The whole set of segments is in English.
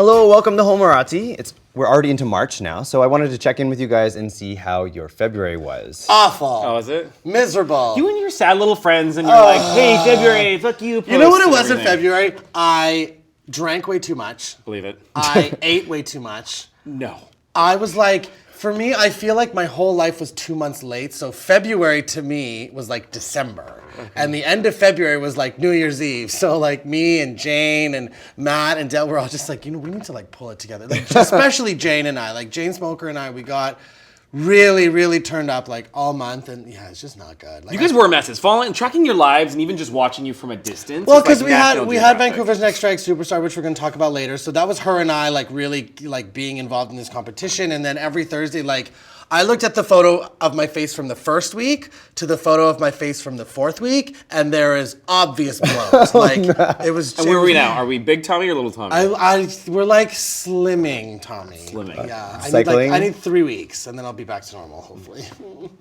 Hello, welcome to Homorazzi. We're already into March now, so I wanted to check in with you guys and see how your February was. Awful. Oh, is it? Miserable. You and your sad little friends, and you're like, hey, February, fuck you. You know what it was in February? I drank way too much. Believe it. I ate way too much. No. I was like, for me, I feel like my whole life was 2 months late. So February to me was like December. And the end of February was like New Year's Eve. So like me and Jane and Matt and Del were all just like, we need to like pull it together. Like, especially Jane and I. Like Jane Smoker and I, we got really turned up like all month, and yeah, it's just not good. Like, You guys were messes. Following, tracking your lives, and even just watching you from a distance. well, is because like we had Vancouver's Next Strike Superstar, which we're going to talk about later. So that was her and I like really like being involved in this competition, and then every Thursday, like I looked at the photo of my face from the first week to the photo of my face from the fourth week, and there is obvious blows. It was. And where are we now? Are we big Tommy or little Tommy? We're like slimming, Tommy. Slimming. Yeah. Cycling? I need 3 weeks, and then I'll be back to normal, hopefully.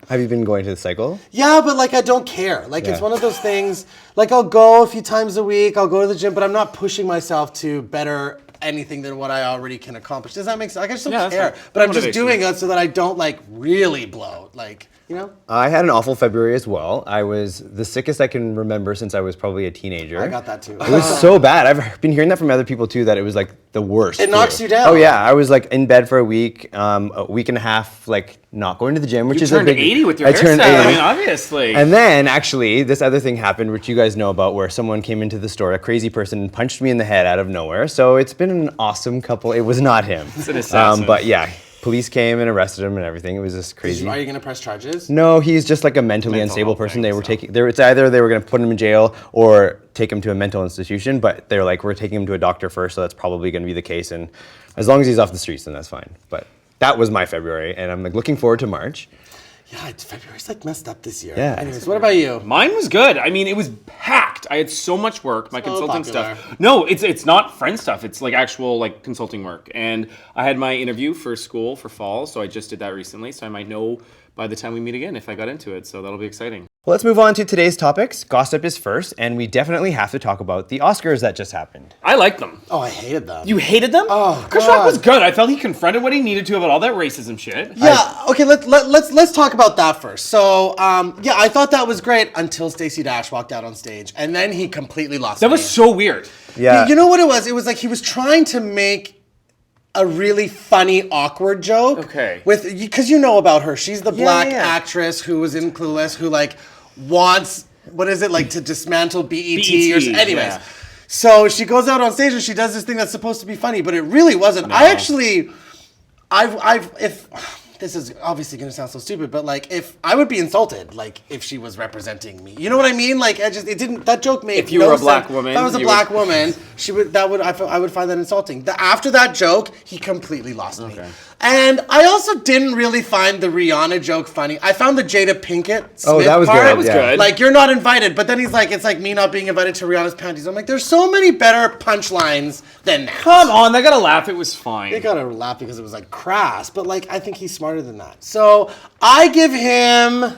Have you been going to the cycle? Yeah, but like I don't care. Like it's one of those things. Like I'll go a few times a week. I'll go to the gym, but I'm not pushing myself to better anything than what I already can accomplish. Does that make sense? Like I just don't care. But I'm just doing it so that I don't like really bloat. Like, you know? I had an awful February as well. I was the sickest I can remember since I was probably a teenager. I got that too. It was so bad. I've been hearing that from other people too, that it was like the worst. It knocks you down. Oh yeah, I was like in bed for a week and a half, like not going to the gym, which is turned a big. 80 with your I turned hairstyle. 80. I mean, obviously. And then actually, this other thing happened, which you guys know about, where someone came into the store, a crazy person, and punched me in the head out of nowhere. So it's been an awesome couple. It was not him. It's an assassin. But yeah. Police came and arrested him and everything. It was just crazy. Are you going to press charges? No, he's just like a mentally unstable person. They were taking. It's either they were going to put him in jail or take him to a mental institution. But they're like, we're taking him to a doctor first, so that's probably going to be the case. And as long as he's off the streets, then that's fine. But that was my February, and I'm like looking forward to March. Yeah, February's like messed up this year. Yeah. Anyways, what about you? Mine was good. I mean, it was packed. I had so much work. My consulting popular. stuff. No, it's not friend stuff. It's like actual like consulting work. And I had my interview for school for fall, so I just did that recently. So I might know by the time we meet again if I got into it. So that'll be exciting. Well, let's move on to today's topics. Gossip is first, and we definitely have to talk about the Oscars that just happened. I liked them. Oh, I hated them. You hated them? Oh, Chris Rock was good. I felt he confronted what he needed to about all that racism shit. Yeah, okay, let's talk about that first. So, yeah, I thought that was great until Stacey Dash walked out on stage, and then he completely lost That me. was so weird. Yeah. You know what it was? It was like he was trying to make a really funny, awkward joke. Okay. Because you know about her. She's the black yeah. actress who was in Clueless who, like, wants, what is it, like, to dismantle BET or BET, anyways. yeah. So she goes out on stage and she does this thing that's supposed to be funny, but it really wasn't. No. I actually, if this is obviously going to sound so stupid, but like if I would be insulted, like if she was representing me, you know what I mean? Like it didn't. That joke made. If you were a black woman, if I was a black woman, I would find that insulting. After that joke, he completely lost me. And I also didn't really find the Rihanna joke funny. I found the Jada Pinkett Smith that was part. good. That was good. Like, you're not invited, but then he's like, it's like me not being invited to Rihanna's panties. I'm like, there's so many better punchlines than that. Come on, they gotta laugh. It was fine. They gotta laugh because it was like crass, but like, I think he's smarter than that. So I give him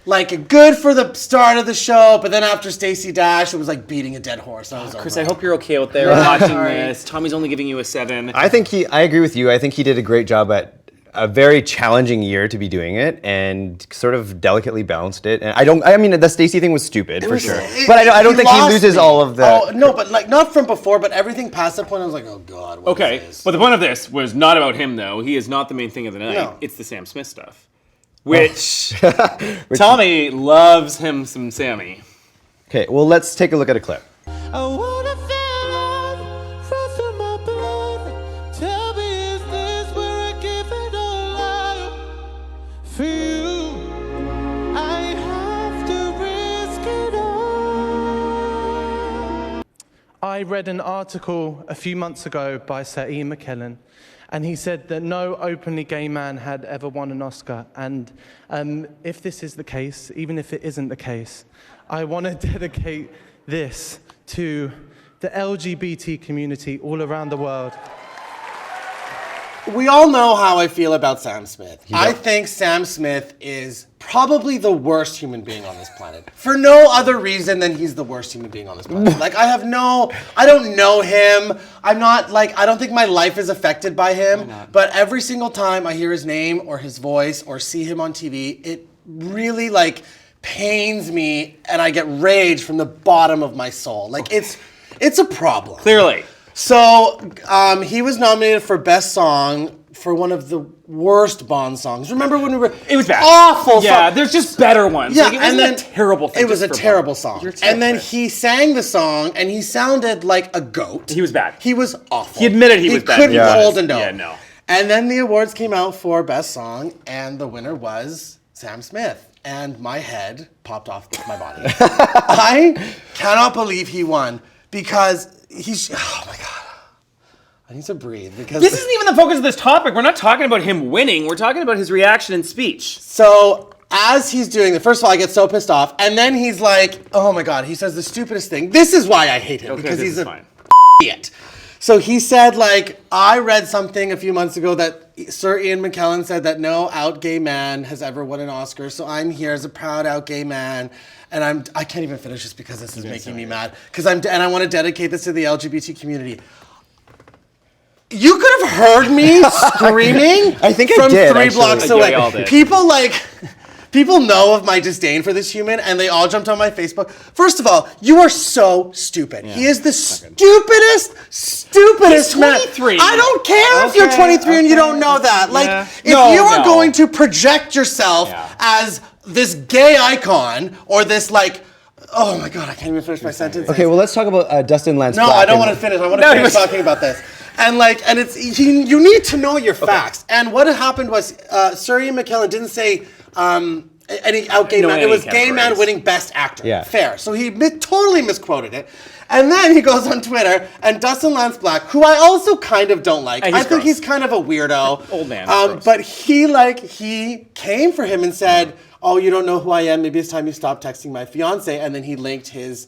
like a good for the start of the show, but then after Stacey Dash, it was like beating a dead horse. Chris, I hope you're okay out there watching this. Tommy's only giving you a 7. I agree with you. I think he did a great job at a very challenging year to be doing it, and sort of delicately balanced it. And I mean, the Stacey thing was stupid for sure, but I don't think he loses all of the. Oh no, but like not from before, but everything past that point, I was like, oh god. What is this? But the point of this was not about him, though. He is not the main thing of the night. No. It's the Sam Smith stuff, which Tommy loves him some Sammy. Okay, well, let's take a look at a clip. I wanna feel love, run through my blood. Tell me, is this where I give it all up for you? I have to risk it all. I read an article a few months ago by Sir Ian McKellen, and he said that no openly gay man had ever won an Oscar. And if this is the case, even if it isn't the case, I want to dedicate this to the LGBT community all around the world. we all know how I feel about Sam Smith. I think Sam Smith is probably the worst human being on this planet. For no other reason than he's the worst human being on this planet. Like, I don't know him. I don't think my life is affected by him. But every single time I hear his name or his voice or see him on TV, it really, like, pains me and I get rage from the bottom of my soul. Like, it's a problem. Clearly. So he was nominated for Best Song for one of the worst Bond songs. Remember when we were? It was bad. Awful. Yeah, song. there's just better ones. Yeah, like, it wasn't and then a terrible thing. It was a just for terrible Bond. song. You're terrible. And then he sang the song, and he sounded like a goat. He was bad. He was awful. He admitted he was bad. He couldn't Yeah. hold a note. Yeah, no. And then the awards came out for Best Song, and the winner was Sam Smith. And my head popped off my body. I cannot believe he won because oh my God. I need to breathe because This isn't even the focus of this topic. We're not talking about him winning. We're talking about his reaction and speech. So as he's doing it, first of all, I get so pissed off, and then he's like, "Oh my God!" He says the stupidest thing. This is why I hate him because this he's is a fine. idiot. So he said, like, I read something a few months ago that Sir Ian McKellen said that no out gay man has ever won an Oscar. So I'm here as a proud out gay man, and I can't even finish this because this is making me mad. And I want to dedicate this to the LGBT community. You could have heard me screaming I think I from did, 3 actually. blocks Yeah, away. we all did. People know of my disdain for this human, and they all jumped on my Facebook. First of all, you are so stupid. He is the stupidest He's man. 23. I don't care if you're 23 and you don't know that. Like, Yeah. if No, you are no. going to project yourself as this gay icon or this, like, oh my God, I can't even finish my sentence. Okay, well, let's talk about Dustin Lance No, Black. I don't and- want to finish. I want to finish talking about this. And you need to know your facts. And what had happened was Sir Ian McKellen didn't say any out gay No, man. It any was gay man categories. winning Best Actor. Yeah. Fair. So he totally misquoted it. And then he goes on Twitter, and Dustin Lance Black, who I also kind of don't like. He's I think gross. he's kind of a weirdo. Old man, gross. But he came for him and said, "Oh, you don't know who I am. Maybe it's time you stop texting my fiance." And then he linked his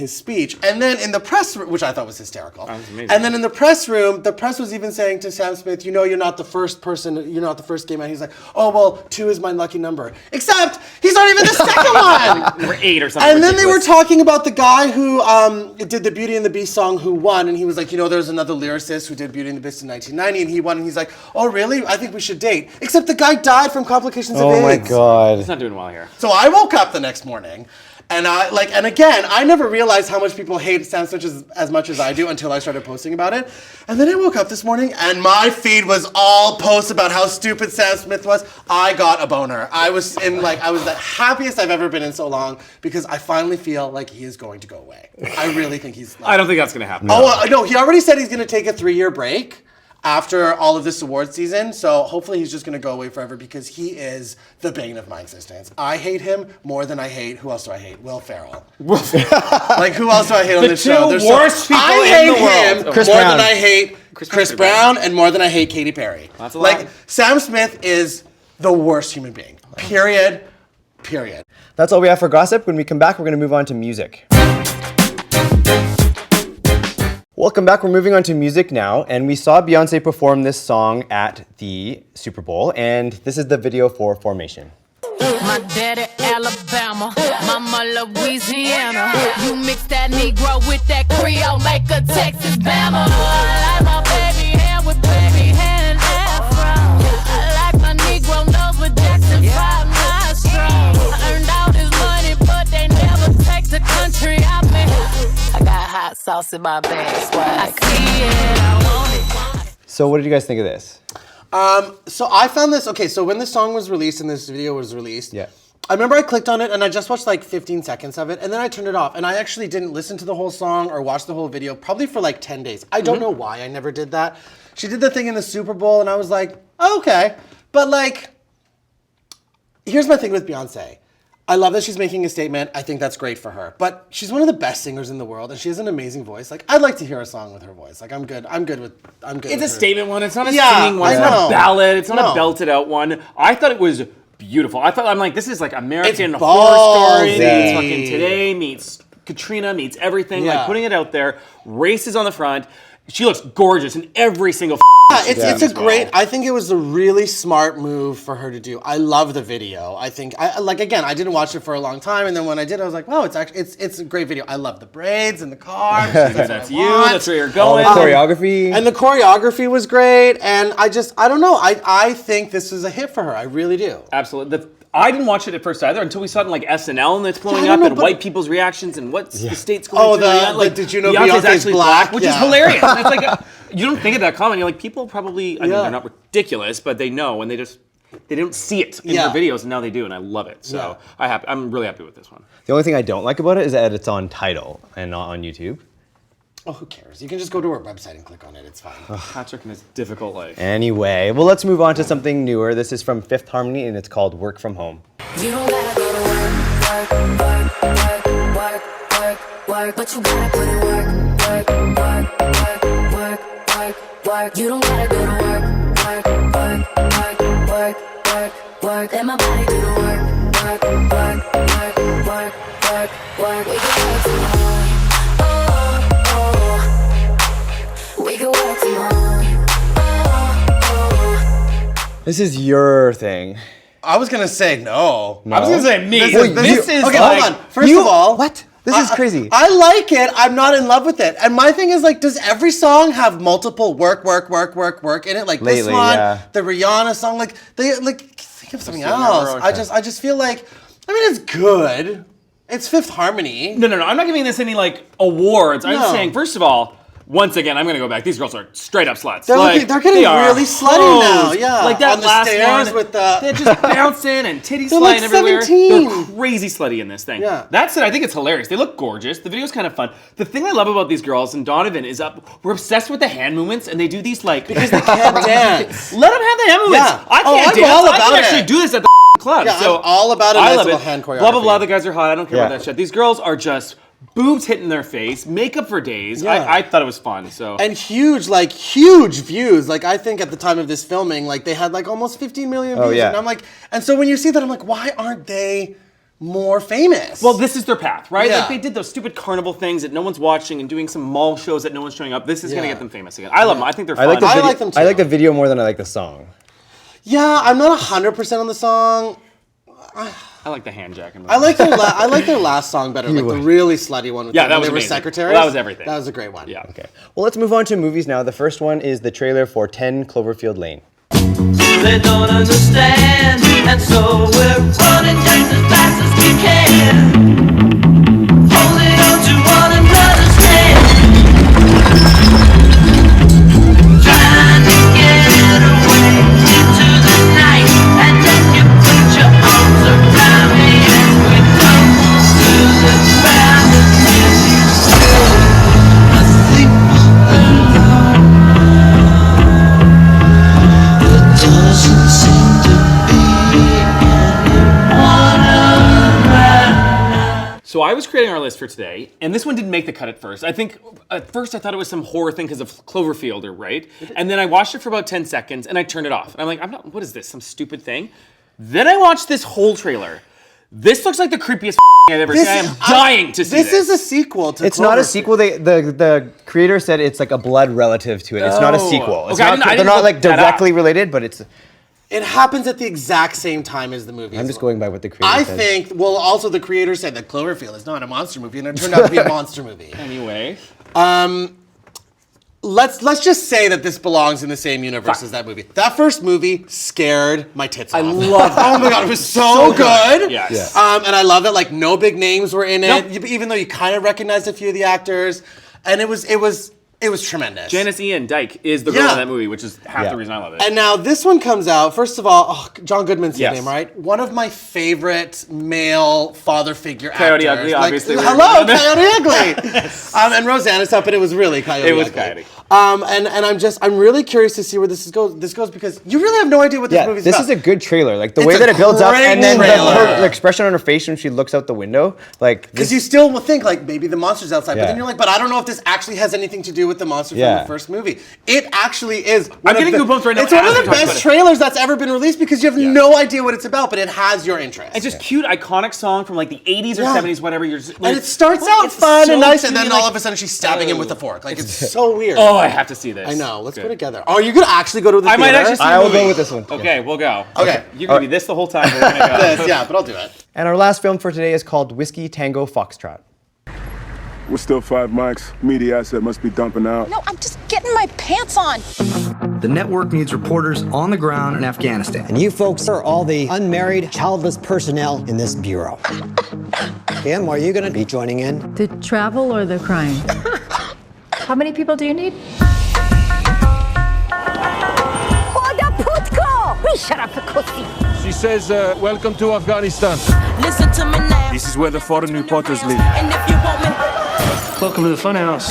speech. And then in the press room, which I thought was hysterical. That was amazing. And then in the press room, the press was even saying to Sam Smith, "You know, you're not the first person. You're not the first gay man." He's like, "Oh, well, 2 is my lucky number." Except he's not even the second one. Number 8 or something. And then they were ridiculous. talking about the guy who did the Beauty and the Beast song who won, and he was like, "You know, there's another lyricist who did Beauty and the Beast in 1990, and he won." And he's like, "Oh, really? I think we should date." Except the guy died from complications of Oh my AIDS. God. He's not doing well here. So I woke up the next morning, and and again, I never realized how much people hate Sam Smith as much as I do until I started posting about it. And then I woke up this morning, and my feed was all posts about how stupid Sam Smith was. I got a boner. I was the happiest I've ever been in so long because I finally feel like he is going to go away. I really think he's. I don't think that's going to happen. Oh no, he already said he's going to take a 3-year break after all of this award season, so hopefully he's just going to go away forever because he is the bane of my existence. I hate him more than I hate, who else do I hate? Will Ferrell. Like, who else do I hate on The this show? two worst people I in hate the world. him Chris more Brown. than I hate Chris Brown. Brown and more than I hate Katy Perry. That's a lot. Like, Sam Smith is the worst human being. Period. Period. That's all we have for gossip. When we come back, we're going to move on to music. Welcome back. We're moving on to music now, and we saw Beyonce perform this song at the Super Bowl, and this is the video for Formation. My daddy Alabama, mama Louisiana. You mix that Negro with that Creole, make a Texas Bama. I like my baby hair with baby hair and afro. I like my Negro nose with Jackson 5 nostrils. I earned all this money, but they never take the country out me. I got hot sauce in my bag, swag. I see it, I want it. So what did you guys think of this? So I found this, okay, so when this song was released and this video was released, Yeah. I remember I clicked on it and I just watched like 15 seconds of it and then I turned it off. And I actually didn't listen to the whole song or watch the whole video probably for like 10 days. I don't know why I never did that. She did the thing in the Super Bowl and I was like, oh, okay. But like, here's my thing with Beyonce. I love that she's making a statement. I think that's great for her. But she's one of the best singers in the world and she has an amazing voice. Like, I'd like to hear a song with her voice. Like, I'm good with It's with a her. statement one. It's not a Yeah, singing one. I It's not know. a ballad. It's not No. a belted out one. I thought it was beautiful. I'm like, this is like American It's Horror Story ballsy. meets fucking Today meets Katrina meets everything. Yeah. Like putting it out there. Races on the front. she looks gorgeous in every single. It's a great. I think it was a really smart move for her to do. I love the video. I think again, I didn't watch it for a long time, and then when I did, I was like, wow, it's a great video. I love the braids and the car. That's you. That's where you're going. All the choreography. And the choreography was great. And I don't know. I think this is a hit for her. I really do. Absolutely. I didn't watch it at first either until we saw it in like SNL and it's blowing up and white people's reactions and what's the state's going through. Did you know Beyonce's actually black? Which Yeah. is hilarious. And it's like you don't think of that comment. You're like, people probably, I mean, they're not ridiculous, but they know and they don't see it in their videos and now they do and I love it. So I'm really happy with this one. The only thing I don't like about it is that it's on Tidal and not on YouTube. Oh, who cares? You can just go to our website and click on it. It's fine. Patrick and his difficult life. Anyway, well, let's move on to something newer. This is from Fifth Harmony, and it's called Work From Home. You don't gotta go to work, but you gotta put in work. You don't gotta go to work. Let my body do the work. We can work tomorrow. We can work tomorrow. This is your thing. I was gonna say no. I was gonna say me. This is okay. Hold on. First of all, What? This is crazy. I like it. I'm not in love with it. And my thing is like, does every song have multiple work in it? Like this Lately, one, yeah. the Rihanna song. Like they think of something Just else. never- I just feel like, I mean, it's good. It's Fifth Harmony. No. I'm not giving this any like awards. I'm No. saying, first of all, once again, I'm gonna go back. These girls are straight up sluts. They're getting they are really slutty now, hoes. yeah. Like that On the last stairs one, with the- they're just bouncing and titties They're flying like everywhere. 17. They're crazy slutty in this thing. Yeah. That said, I think it's hilarious. They look gorgeous. The video's kind of fun. The thing I love about these girls and Donovan is we're obsessed with the hand movements and they do these like Because they can't dance. Let them have the hand movements. Yeah. I Oh, can't I'm dance. all I about can actually it. do this at the club. Yeah, so I'm all about a I nice love little it. hand Blah blah blah. choreography. The guys are hot. I don't care Yeah. about that shit. These girls are just boobs hitting their face, makeup for days. Yeah. I thought it was fun. So And huge views. Like I think at the time of this filming, like they had like almost 15 million views. yeah. And I'm like, and so when you see that, I'm like, why aren't they more famous? well, this is their path, right? Yeah. Like they did those stupid carnival things that no one's watching and doing some mall shows that no one's showing up. This is gonna Yeah. get them famous again. I love them. I think they're fun. I like the I video, like them too. I like the video more than I like the song. Yeah, I'm not 100% on the song. I like the hand jack. I like their last song better, like the really slutty one with Yeah, them that when was they were amazing. secretaries. Well, that was everything. That was a great one. Yeah. Okay. Well, let's move on to movies now. The first one is the trailer for 10 Cloverfield Lane. They don't understand, and so we're running just as fast as we can. Holding on to one another's hand, trying to get away into the night, and then you put your arms around me and we tumble to the ground. And you still asleep alone. There doesn't seem to be anyone around. So I was creating our list for today, and this one didn't make the cut at first. I think at first I thought it was some horror thing because of Cloverfield, right? And then I watched it for about 10 seconds and I turned it off. And I'm like, what is this? Some stupid thing? Then I watched this whole trailer. This looks like the creepiest I've ever seen. I am dying to see this. This is a sequel to It's not a Cloverfield. sequel. The creator said it's like a blood relative to it. It's not a Oh. sequel. It's Okay, I not, didn't they're not look like that up. directly related, but it's. It happens at the exact same time as the movie. I'm as just well. going by what the creator I said. think, well, also the creator said that Cloverfield is not a monster movie, and it turned out to be a monster movie. Anyway. Let's just say that this belongs in the same universe as that movie. That first movie scared my tits off. I love Oh my god, it was so good. Yes. And I love that like no big names were in it, Nope. even though you kind of recognized a few of the actors, and it was tremendous. Janice Ian Dyke is the girl Yeah. in that movie, which is half Yeah. the reason I love it. And now this one comes out. First of all, John Goodman's Yes. his name, right? One of my favorite male father figure Coyote actors. Ugly, obviously. Hello, Coyote Ugly. And Rosanna's up, but it was really Coyote It was Ugly. Coyote. And I'm really curious to see where this goes. This goes because you really have no idea what this Yeah, movie's this about. is a good trailer. Like the It's way a that it builds up, great and then trailer. the expression on her face when she looks out the window, like Because this, you still will think like maybe the monster's outside, but Yeah. then you're like, but I don't know if this actually has anything to do with the monster from Yeah. the first movie. It actually is. I'm getting goosebumps right now It's one as of we the talk about best it. trailers that's ever been released because you have no idea what it's about, but it has your interest. It's just cute, iconic song from like the 80s or Yeah. 70s, whatever. You're just, and it starts out it's fun so and nice, cute and then like, all of a sudden she's stabbing him with a fork. Like, it's so weird. Oh, I have to see this. I know. Let's Good. go together. Oh, you're gonna actually go to the I theater? might actually see I a will movie. go with this one. Okay, we'll go. Okay. You're gonna be this the whole time. But we're gonna go. This, yeah, but I'll do it. And our last film for today is called Whiskey Tango Foxtrot. We're still 5 mics. Media asset must be dumping out. No, I'm just getting my pants on. The network needs reporters on the ground in Afghanistan. And you folks are all the unmarried, childless personnel in this bureau. Kim, are you going to be joining in? The travel or the crime? How many people do you need? She says, welcome to Afghanistan. Listen to me now. This is where the foreign reporters live. And if you want me, Welcome to the funhouse.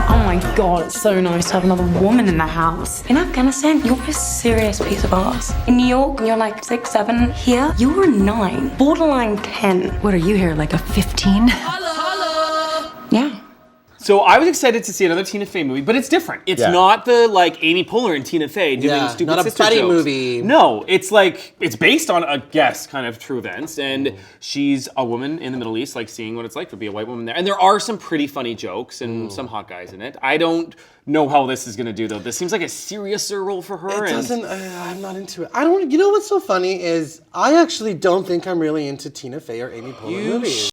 Oh my god, it's so nice to have another woman in the house. In Afghanistan, you're a serious piece of ass. In New York, you're like 6, 7. Here, you're a 9, borderline 10. What are you here, like a 15? Yeah. So I was excited to see another Tina Fey movie, but it's different. It's Yeah. not the like Amy Poehler and Tina Fey doing Yeah, stupid not a sister Betty jokes. movie. No, it's like it's based on a guess kind of true events, and she's a woman in the Middle East, like seeing what it's like to be a white woman there. And there are some pretty funny jokes and some hot guys in it. I don't know how this is gonna do though. This seems like a seriouser role for her. It and doesn't. I'm not into it. I don't. You know what's so funny is I actually don't think I'm really into Tina Fey or Amy Poehler movies.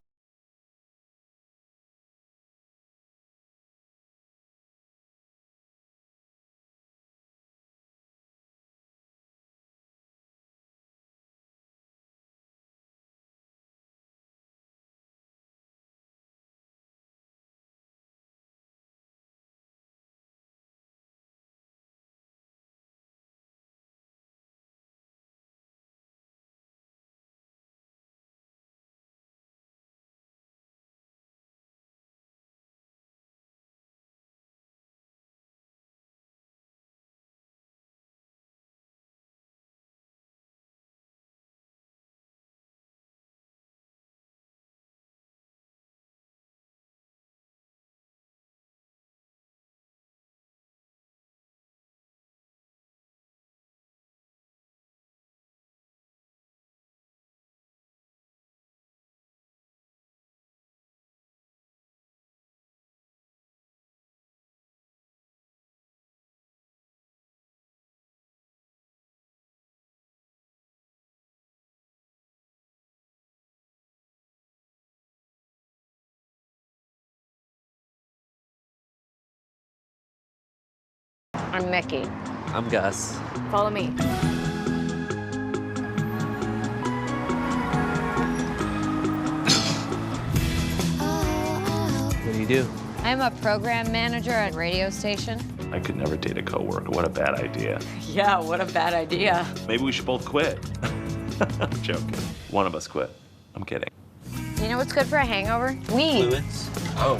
I'm Mickey. I'm Gus. Follow me. What do you do? I'm a program manager at a radio station. I could never date a coworker. What a bad idea. Yeah, what a bad idea. Maybe we should both quit. I'm joking. One of us quit. I'm kidding. You know what's good for a hangover? Weed. Fluids. Oh.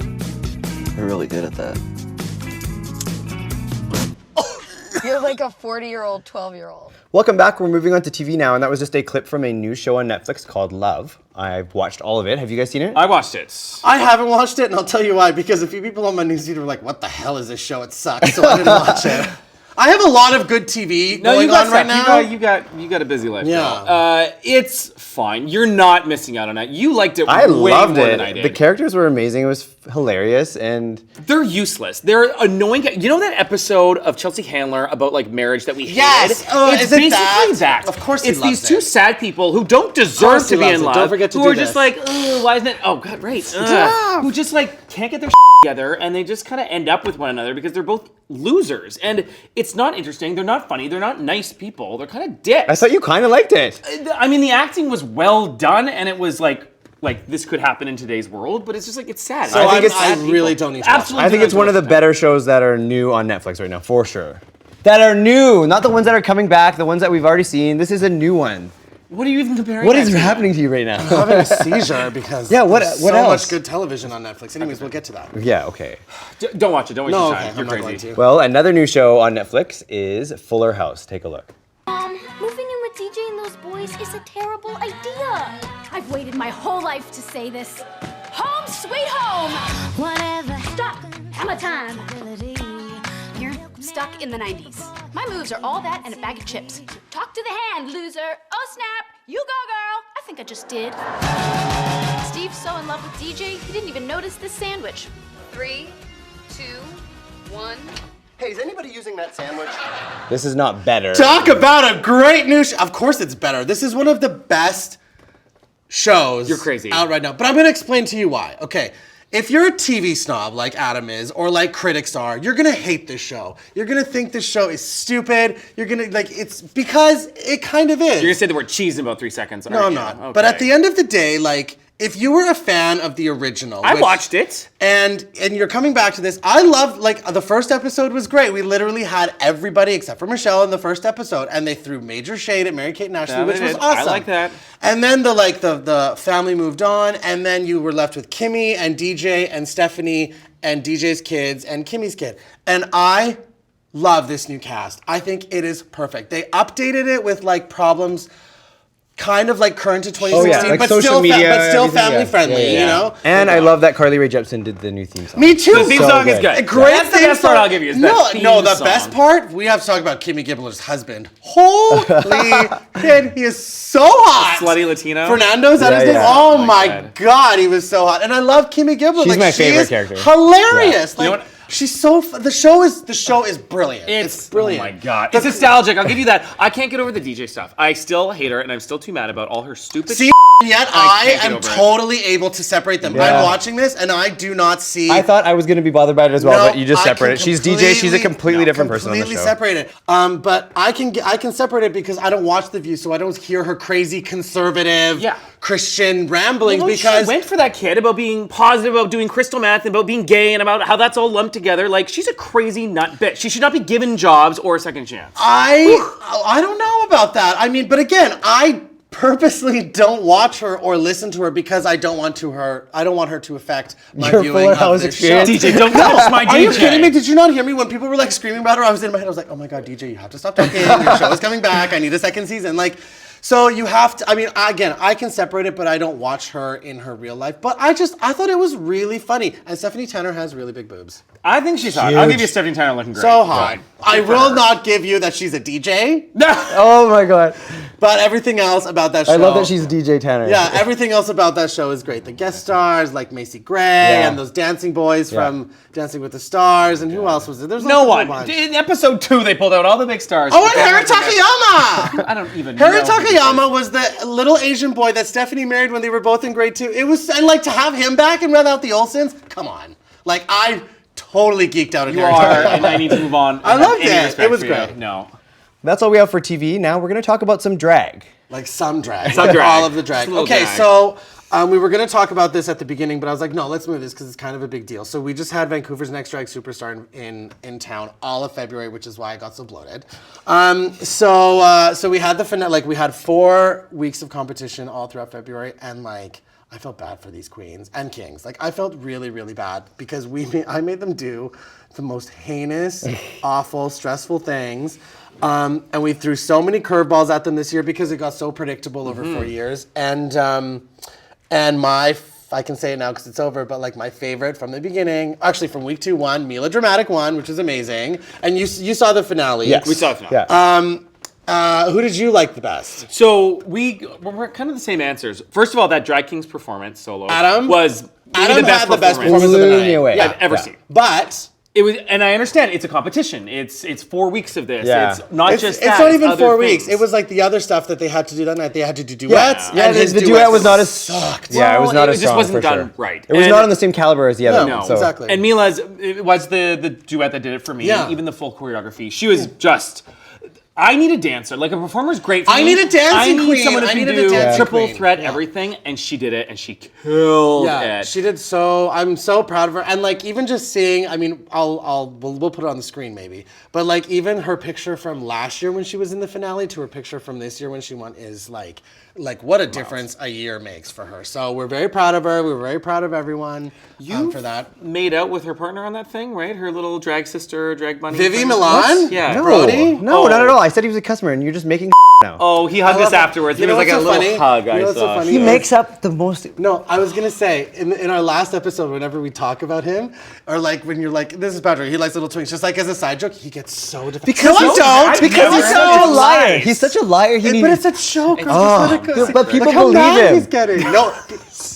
We're really good at that. You're like a 40-year-old, 12-year-old. Welcome back. We're moving on to TV now, and that was just a clip from a new show on Netflix called Love. I've watched all of it. Have you guys seen it? I watched it. I haven't watched it, and I'll tell you why. Because a few people on my newsfeed were like, "What the hell is this show? It sucks." So I didn't watch it. I have a lot of good TV going on right now. You got a busy life. Yeah. Girl. It's fine. You're not missing out on it. You liked it. I way loved more it. Than I did. The characters were amazing. It was hilarious, and They're useless. They're annoying. You know that episode of Chelsea Handler about like marriage that we hated? Yes! It's is it basically that? Of course he it's loves these two it. sad people who don't Of deserve course to he be loves in it. love. Don't forget to who do are just this. like, ugh, why isn't it? Oh God, right. Who just like can't get their together, and they just kind of end up with one another because they're both losers. And it's not interesting. They're not funny. They're not nice people. They're kind of dicks. I thought you kind of liked it. I mean, the acting was well done, and it was like this could happen in today's world, but it's just like it's sad. So I really don't need to watch it. Absolutely. I think it's one of the better shows that are new on Netflix right now, for sure. That are new, not the ones that are coming back, the ones that we've already seen. This is a new one. What are you even comparing? What that is to? happening to you right now? I'm having a seizure because Yeah, what- there's what so else? much good television on Netflix. Anyways, we'll get to that. Yeah, okay. Don't watch it. Don't waste No, your okay, time. I'm You're not crazy. going to. Well, another new show on Netflix is Fuller House. Take a look. moving in with DJ and those boys is a terrible idea. I've waited my whole life to say this. Home sweet home. Whatever. Stop. Hammer time. You're stuck in the 90s. My moves are all that and a bag of chips. Talk to the hand, loser. Oh, snap. You go, girl. I think I just did. Steve's so in love with DJ, he didn't even notice this sandwich. 3, 2, 1. Hey, is anybody using that sandwich? This is not better. Talk about a great new show. Of course it's better. This is one of the best shows You're crazy. out right now. But I'm going to explain to you why. Okay. If you're a TV snob like Adam is, or like critics are, you're gonna hate this show. You're gonna think this show is stupid. You're gonna, it's because it kind of is. You're gonna say the word cheese in about 3 seconds. No, I'm not. Okay. But at the end of the day, if you were a fan of the original, I watched it, and you're coming back to this, I love the first episode was great. We literally had everybody except for Michelle in the first episode, and they threw major shade at Mary-Kate and Ashley, which was awesome. I like that. And then the family moved on, and then you were left with Kimmy and DJ and Stephanie and DJ's kids and Kimmy's kid, and I love this new cast. I think it is perfect. They updated it with problems. Kind of current to 2016, like but social still, media, but still everything, family friendly, you know? And I love that Carly Rae Jepsen did the new theme song. Me too. The theme song is good. Great That's the theme best part song. I'll give you is no, that theme no, the song. best part, we have to talk about Kimmy Gibbler's husband. Holy kid, he is so hot. Slutty Latino. Fernando, is that his name? yeah. Oh my God, he was so hot. And I love Kimmy Gibbler. She's my she favorite is character. Hilarious. You know what? She's so, the show is brilliant. It's brilliant. Oh my God. It's nostalgic. I'll give you that. I can't get over the DJ stuff. I still hate her, and I'm still too mad about all her stupid See, yet I am totally able to separate them. Yeah. I'm watching this, and I do not see. I thought I was going to be bothered by it as well, No, but you just I separate can it. She's DJ. She's a completely different person on the show. Completely separated. But I can separate it because I don't watch The View, so I don't hear her crazy conservative Christian ramblings. Well, because she went for that kid about being positive, about doing crystal meth, and about being gay, and about how that's all lumped together. She's a crazy nut bitch. She should not be given jobs or a second chance. I don't know about that. I mean, but again, I purposely don't watch her or listen to her because I don't want her to affect my viewing of this show. DJ, don't touch my DJ. Are you kidding me? Did you not hear me when people were screaming about her? I was in my head. I was like, oh my God, DJ, you have to stop talking. Your show is coming back. I need a second season. So you have to, again, I can separate it, but I don't watch her in her real life. But I thought it was really funny. And Stephanie Tanner has really big boobs. I think she's hot. I'll give you Stephanie Tanner looking great. So hot. I will not give you that she's a DJ. Oh my God. But everything else about that show. I love that she's DJ Tanner. Yeah, everything else about that show is great. The guest stars like Macy Gray and those dancing boys from Dancing with the Stars. And who else was there? There's no one. In episode 2, they pulled out all the big stars. Oh, and Harry Takayama! I don't even know. Harry Takayama was the little Asian boy that Stephanie married when they were both in grade 2. It was, and to have him back and Without the Olsens, come on. I totally geeked out at You Harry are, Takayama. and I need to move on. I loved it. It was great. No. That's all we have for TV. Now we're going to talk about some drag. Some drag. Some drag. All of the drag. Okay, drag. so we were going to talk about this at the beginning, but I was like, no, let's move this because it's kind of a big deal. So we just had Vancouver's Next Drag Superstar in town all of February, which is why I got so bloated. So we had the finale. We had 4 weeks of competition all throughout February, and I felt bad for these queens and kings. I felt really, really bad because I made them do the most heinous, awful, stressful things. And we threw so many curveballs at them this year because it got so predictable over 4 years. And I can say it now because it's over, but my favorite from the beginning, actually from week 2 won, Mila Dramatic won, which is amazing. And you saw the finale. Yes. We saw the finale. Yeah. Who did you like the best? So we're kind of the same answers. First of all, that Drag King's performance solo Adam was Adam the best had the best performance performance of the Blew night me away. I've ever seen. But It was, and I understand it's a competition. It's 4 weeks of this. Yeah. It's not just that. It's not even other 4 weeks. things. It was the other stuff that they had to do that night. They had to do duets. Yeah, and his the duet was not as sucked. Yeah, it was not it as just strong, wasn't for done sure. right. It was And- not on the same caliber as the other No, one. So. exactly. And Mila's, it was the duet that did it for me. Yeah. Even the full choreography. She was just. I need a dancer. A performer's great for me. I need a dancing I need queen. someone who I can needed a do dancing triple queen. threat Yeah. everything, and she did it, and she killed Yeah, it. she did so. I'm so proud of her. And even just seeing, we'll put it on the screen maybe. But even her picture from last year when she was in the finale to her picture from this year when she won is what a difference a year makes for her. So we're very proud of her. We're very proud of everyone for that. Made out with her partner on that thing, right? Her little drag sister, drag bunny. Vivi thing. Milan? Yeah. No, Brody? no, not at all. I said he was a customer, and you're just making now. Oh, he hugged us afterwards. There was like a little hug I saw. He makes up the most. No, I was gonna say in our last episode, whenever we talk about him, or like when you're like, this is Patrick, he likes little twinks. Just like as a side joke, he gets so defensive. Because he's such a liar. He's such a liar. But it's a joke. But people Look how believe mad him. He's getting. No,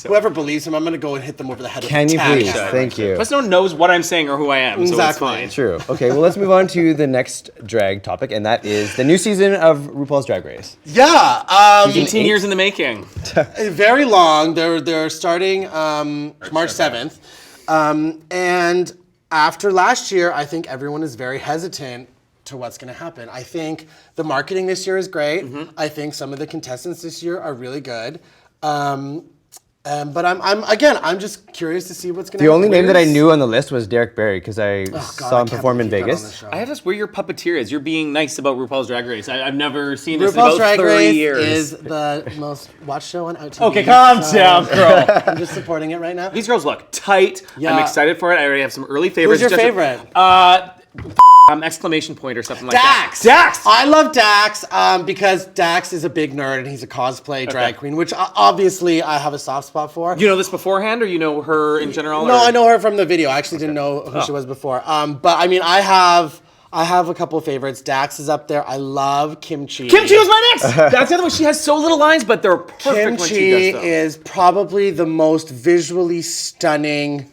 whoever believes him, I'm gonna go and hit them over the head. Can with you a tag please? hammer. Thank you. Plus, no one knows what I'm saying or who I am, so it's fine. True. Okay, well, let's move on to the next drag topic, and that is the new season of RuPaul's Drag Race. Yeah. 18 years in the making. Very long. They're starting March 7th. And after last year, I think everyone is very hesitant to what's going to happen. I think the marketing this year is great. I think some of the contestants this year are really good. But I'm just curious to see what's going to happen. The only name that I knew on the list was Derek Barry because I saw him perform in Vegas. I have this where your puppeteer is. You're being nice about RuPaul's Drag Race. I've never seen this in RuPaul's about Drag 30 Race years. is the most watched show on OTV. Okay, calm down, girl. I'm just supporting it right now. These girls look tight. Yeah. I'm excited for it. I already have some early favorites. Who's your favorite? Exclamation point or something like Dax. that. Dax! I love Dax because Dax is a big nerd and he's a cosplay drag queen, which obviously I have a soft spot for. You know this beforehand or you know her in general? No, or? I know her from the video. I actually didn't know who she was before. But I mean, I have a couple of favorites. Dax is up there. I love Kimchi. Kimchi was my next! That's the other one. She has so little lines, but they're perfect when she Kimchi does them. is probably the most visually stunning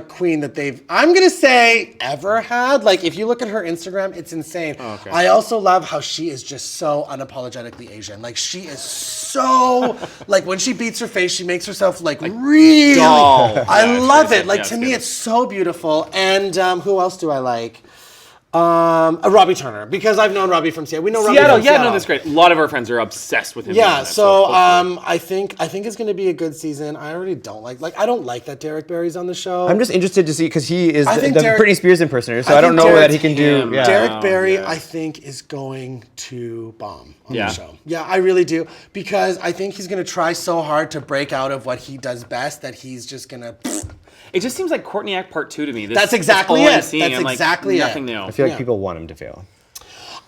queen that they've, I'm gonna say, ever had. Like, if you look at her Instagram, it's insane. Oh, okay. I also love how she is just so unapologetically Asian. Like, she is so, like, when she beats her face, she makes herself, like really, doll. I Yeah, love it's it. Like, yeah, to it's me, good. it's so beautiful. And who else do I like? Robbie Turner, because I've known Robbie from Seattle. We know Robbie Seattle, from yeah, Seattle. no, that's great. A lot of our friends are obsessed with him. Yeah, doing that, so hopefully. I think it's going to be a good season. I already don't like I don't like that Derek Barry's on the show. I'm just interested to see because he is I the think Derek- Britney Spears impersonator, so I don't think know Derek- that he can do. Yeah. Derek Barry, I think, is going to bomb on the show. Yeah, I really do, because I think he's going to try so hard to break out of what he does best that he's just going to. It just seems like Courtney Act Part 2 to me. That's exactly all I'm it. seeing. That's I'm like, exactly it. nothing new. I feel like people want him to fail.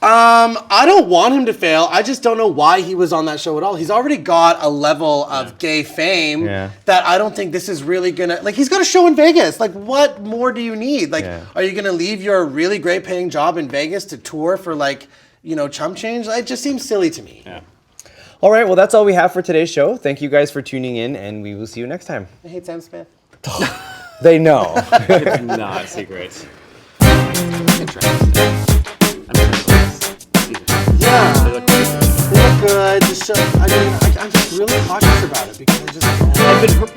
I don't want him to fail. I just don't know why he was on that show at all. He's already got a level of gay fame that I don't think this is really gonna, like, he's got a show in Vegas. Like, what more do you need? Like, are you gonna leave your really great paying job in Vegas to tour for, like, chump change? It just seems silly to me. Yeah. All right, well, that's all we have for today's show. Thank you guys for tuning in, and we will see you next time. I hate Sam Smith. They know. It's not a secret. Yeah, they look good. The show, I mean, I'm just really cautious about it because I just. I've been